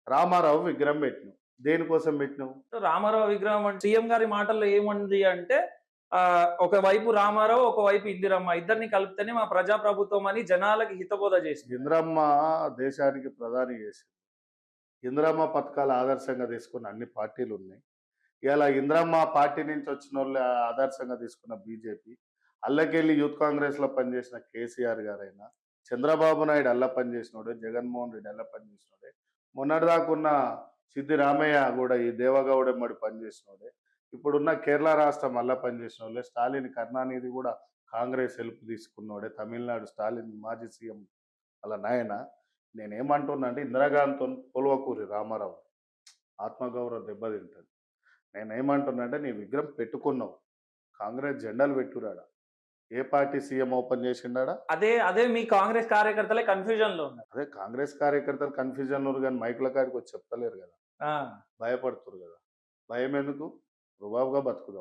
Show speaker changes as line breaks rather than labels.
రామారావు విగ్రహం పెట్టినావు. దేనికోసం పెట్టినావు?
సో, రామారావు విగ్రహం అంటే సీఎం గారి మాటల్లో ఏముంది అంటే ఒకవైపు రామారావు, ఒకవైపు ఇందిరమ్మ ఇద్దరిని కలిపితేనే మా ప్రజాప్రభుత్వం అని జనాలకి హితబోధ చేసింది.
ఇందిరమ్మ దేశానికి ప్రధాని చేసింది. ఇందిరమ్మ పథకాలు ఆదర్శంగా తీసుకున్న అన్ని పార్టీలున్నాయి. ఇయాల ఇందిరమ్మ పార్టీ నుంచి వచ్చినోళ్ళే ఆదర్శంగా తీసుకున్న బీజేపీ, అల్లకెళ్ళి యూత్ కాంగ్రెస్‌లో పనిచేసిన కేసీఆర్ గారైనా, చంద్రబాబు నాయుడు అల్ల పనిచేసినోడే, జగన్మోహన్ రెడ్డి అల్ల పనిచేసినోడే, మొన్నటిదాకున్న సిద్దిరామయ్య గూడా ఈ దేవగౌడ ఎమ్మడి పనిచేసినోడే, ఇప్పుడున్న కేరళ రాష్ట్రం అల్ల పనిచేసినోళ్ళే, స్టాలిన్, కరుణానిధి గూడా కాంగ్రెస్ హెల్ప్ తీసుకున్నోడే, తమిళనాడు స్టాలిన్ మాజీ సీఎం ఆళ్ళ నాయన. నేనేమంటున్నా అంటే ఇందిరాగాంధీతోని పోల్వకూరి రామారావు. ఆత్మగౌరవం దెబ్బతింటది. నేనేమంటున్నా అంటే నీ విగ్రహం పెట్టుకున్నావు. కాంగ్రెస్ జెండాలు పెట్టురాడ. ఏ పార్టీ సీఎం ఓపెన్ చేసిండాడ?
అదే మీ కాంగ్రెస్ కార్యకర్తలే కన్‌ఫ్యూజన్‌లో ఉన్నారు.
అదే కాంగ్రెస్ కార్యకర్తలు కన్‌ఫ్యూజన్‌లో ఉన్నారు గానీ మైకుల కాడికొచ్చి చెప్తలేరు గదా!
ఆ!
భయపడుతుర్రు గదా! భయమెందుకు? రుబాబుగా బతుకుదాం.